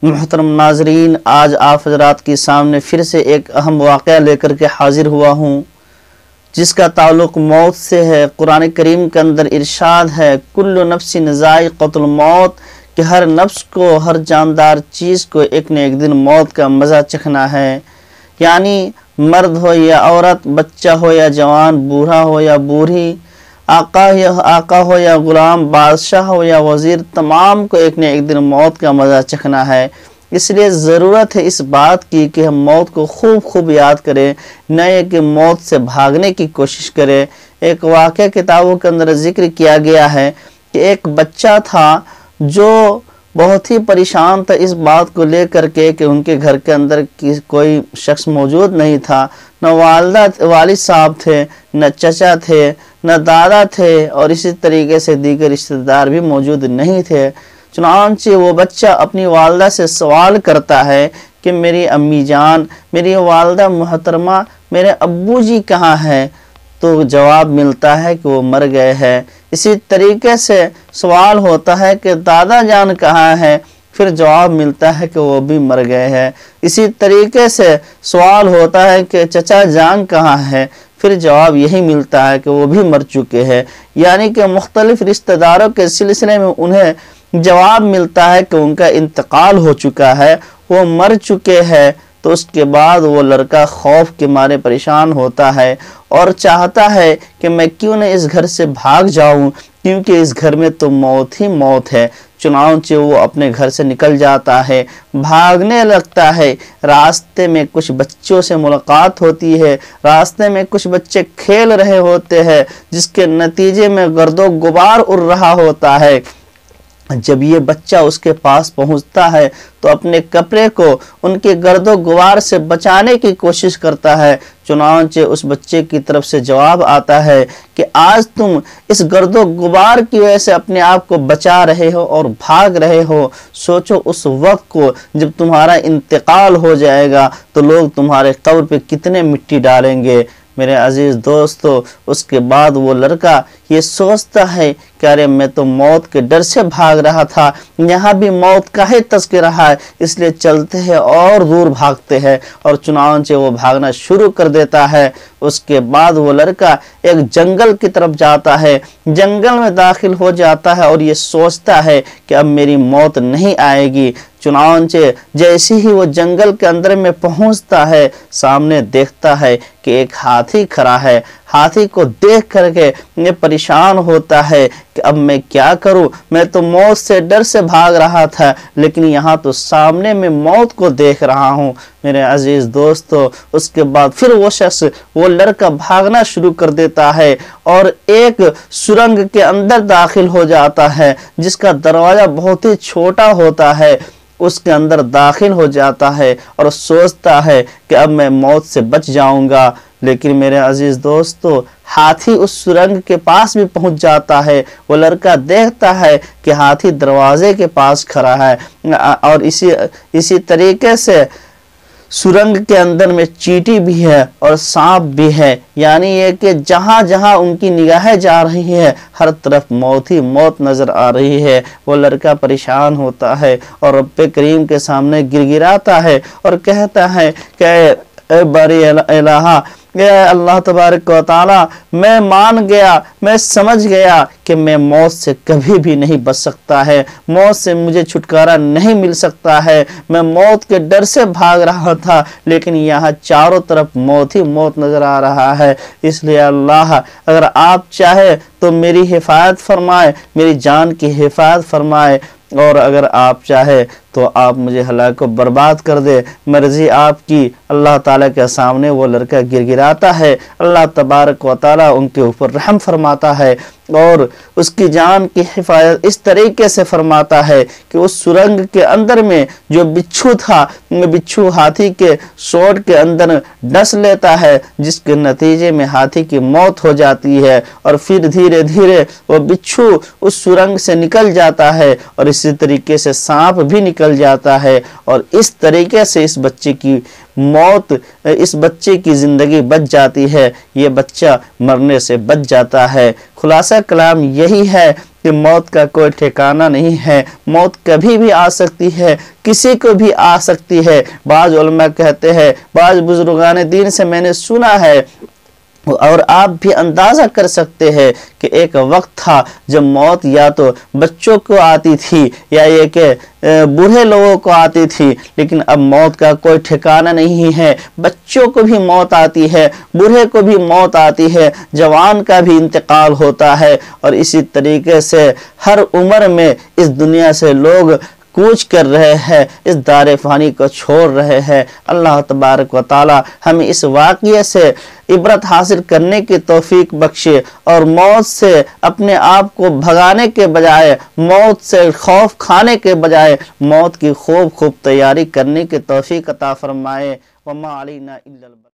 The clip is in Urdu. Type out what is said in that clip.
محترم ناظرین، آج آپ حضرات کے سامنے پھر سے ایک اہم واقعہ لے کر کے حاضر ہوا ہوں جس کا تعلق موت سے ہے۔ قرآن کریم کے اندر ارشاد ہے، کل نفس ذائقۃ الموت، کہ ہر نفس کو، ہر جاندار چیز کو ایک نہ ایک دن موت کا مزہ چکھنا ہے۔ یعنی مرد ہو یا عورت، بچہ ہو یا جوان، بوڑھا ہو یا بوڑھی، آقا ہو یا غلام، بادشاہ ہو یا وزیر، تمام کو ایک نہ ایک دن موت کا مزہ چکھنا ہے۔ اس لیے ضرورت ہے اس بات کی کہ ہم موت کو خوب یاد کریں، نہ یہ کہ موت سے بھاگنے کی کوشش کریں۔ ایک واقعہ کتابوں کے اندر ذکر کیا گیا ہے کہ ایک بچہ تھا جو بہت ہی پریشان تھا اس بات کو لے کر کے کہ ان کے گھر کے اندر کوئی شخص موجود نہیں تھا، نہ والد صاحب تھے، نہ چچا تھے، نہ دادا تھے، اور اسی طریقے سے دیگر رشتہ دار بھی موجود نہیں تھے۔ چنانچہ وہ بچہ اپنی والدہ سے سوال کرتا ہے کہ میری امی جان، میری والدہ محترمہ، میرے ابو جی کہاں ہیں؟ تو جواب ملتا ہے کہ وہ مر گئے ہیں۔ اسی طریقے سے سوال ہوتا ہے کہ دادا جان کہاں ہیں؟ پھر جواب ملتا ہے کہ وہ بھی مر گئے ہیں۔ اسی طریقے سے سوال ہوتا ہے کہ چچا جان کہاں ہے؟ پھر جواب یہی ملتا ہے کہ وہ بھی مر چکے ہیں۔ یعنی کہ مختلف رشتہ داروں کے سلسلے میں انہیں جواب ملتا ہے کہ ان کا انتقال ہو چکا ہے، وہ مر چکے ہیں۔ تو اس کے بعد وہ لڑکا خوف کے مارے پریشان ہوتا ہے اور چاہتا ہے کہ میں کیوں نہ اس گھر سے بھاگ جاؤں، کیونکہ اس گھر میں تو موت ہی موت ہے۔ چنانچہ وہ اپنے گھر سے نکل جاتا ہے، بھاگنے لگتا ہے۔ راستے میں کچھ بچوں سے ملاقات ہوتی ہے، راستے میں کچھ بچے کھیل رہے ہوتے ہیں، جس کے نتیجے میں گرد و غبار اڑ رہا ہوتا ہے۔ جب یہ بچہ اس کے پاس پہنچتا ہے تو اپنے کپڑے کو ان کے گرد و غبار سے بچانے کی کوشش کرتا ہے۔ چنانچہ اس بچے کی طرف سے جواب آتا ہے کہ آج تم اس گرد و غبار کی وجہ سے اپنے آپ کو بچا رہے ہو اور بھاگ رہے ہو، سوچو اس وقت کو جب تمہارا انتقال ہو جائے گا تو لوگ تمہارے قبر پہ کتنے مٹی ڈالیں گے۔ میرے عزیز دوستو، اس کے بعد وہ لڑکا یہ سوچتا ہے کہ ارے میں تو موت کے ڈر سے بھاگ رہا تھا، یہاں بھی موت کا ہی تذکرہ ہے، اس لیے چلتے ہیں اور دور بھاگتے ہیں، اور چنانچہ وہ بھاگنا شروع کر دیتا ہے۔ اس کے بعد وہ لڑکا ایک جنگل کی طرف جاتا ہے، جنگل میں داخل ہو جاتا ہے اور یہ سوچتا ہے کہ اب میری موت نہیں آئے گی۔ چنانچہ جیسے ہی وہ جنگل کے اندر میں پہنچتا ہے، سامنے دیکھتا ہے کہ ایک ہاتھی کھڑا ہے۔ ہاتھی کو دیکھ کر کے یہ پریشان ہوتا ہے کہ اب میں کیا کروں، میں تو موت سے ڈر سے بھاگ رہا تھا، لیکن یہاں تو سامنے میں موت کو دیکھ رہا ہوں۔ میرے عزیز دوستو، اس کے بعد پھر وہ شخص، وہ لڑکا بھاگنا شروع کر دیتا ہے اور ایک سرنگ کے اندر داخل ہو جاتا ہے جس کا دروازہ بہت ہی چھوٹا ہوتا ہے۔ اس کے اندر داخل ہو جاتا ہے اور سوچتا ہے کہ اب میں موت سے بچ جاؤں گا۔ لیکن میرے عزیز دوستو، ہاتھی اس سرنگ کے پاس بھی پہنچ جاتا ہے۔ وہ لڑکا دیکھتا ہے کہ ہاتھی دروازے کے پاس کھڑا ہے، اور اسی طریقے سے سرنگ کے اندر میں چیٹی بھی ہے اور سانپ بھی ہے۔ یعنی یہ کہ جہاں جہاں ان کی نگاہیں جا رہی ہے، ہر طرف موت ہی موت نظر آ رہی ہے۔ وہ لڑکا پریشان ہوتا ہے اور رب کریم کے سامنے گر گراتا ہے اور کہتا ہے کہ اے باری الہ، اے اللہ تبارک و تعالی، میں مان گیا، میں سمجھ گیا کہ میں موت سے کبھی بھی نہیں بچ سکتا ہے، موت سے مجھے چھٹکارا نہیں مل سکتا ہے۔ میں موت کے ڈر سے بھاگ رہا تھا، لیکن یہاں چاروں طرف موت ہی موت نظر آ رہا ہے۔ اس لیے اللہ، اگر آپ چاہے تو میری حفاظت فرمائے، میری جان کی حفاظت فرمائے، اور اگر آپ چاہے تو آپ مجھے ہلاک و برباد کر دے، مرضی آپ کی۔ اللہ تعالیٰ کے سامنے وہ لڑکا گر گراتا ہے، اللہ تبارک و تعالیٰ ان کے اوپر رحم فرماتا ہے اور اس کی جان کی حفاظت اس طریقے سے فرماتا ہے کہ اس سرنگ کے اندر میں جو بچھو تھا، بچھو ہاتھی کے سوٹ کے اندر ڈس لیتا ہے، جس کے نتیجے میں ہاتھی کی موت ہو جاتی ہے، اور پھر دھیرے دھیرے وہ بچھو اس سرنگ سے نکل جاتا ہے، اور اسی طریقے سے سانپ بھی نکل جاتا ہے، اور اس طریقے سے اس بچے کی موت اس بچے کی زندگی بچ جاتی ہے، یہ بچہ مرنے سے بچ جاتا ہے۔ خلاصہ کلام یہی ہے کہ موت کا کوئی ٹھکانہ نہیں ہے، موت کبھی بھی آ سکتی ہے، کسی کو بھی آ سکتی ہے۔ بعض علماء کہتے ہیں، بعض بزرگان دین سے میں نے سنا ہے اور آپ بھی اندازہ کر سکتے ہیں کہ ایک وقت تھا جب موت یا تو بچوں کو آتی تھی یا یہ کہ بوڑھے لوگوں کو آتی تھی، لیکن اب موت کا کوئی ٹھکانہ نہیں ہے۔ بچوں کو بھی موت آتی ہے، بوڑھے کو بھی موت آتی ہے، جوان کا بھی انتقال ہوتا ہے، اور اسی طریقے سے ہر عمر میں اس دنیا سے لوگ کوچ کر رہے ہیں، اس دار فانی کو چھوڑ رہے ہیں۔ اللہ تبارک و تعالی ہمیں اس واقعے سے عبرت حاصل کرنے کی توفیق بخشے، اور موت سے اپنے آپ کو بھگانے کے بجائے، موت سے خوف کھانے کے بجائے موت کی خوب تیاری کرنے کی توفیق عطا فرمائے۔ وما علینا الا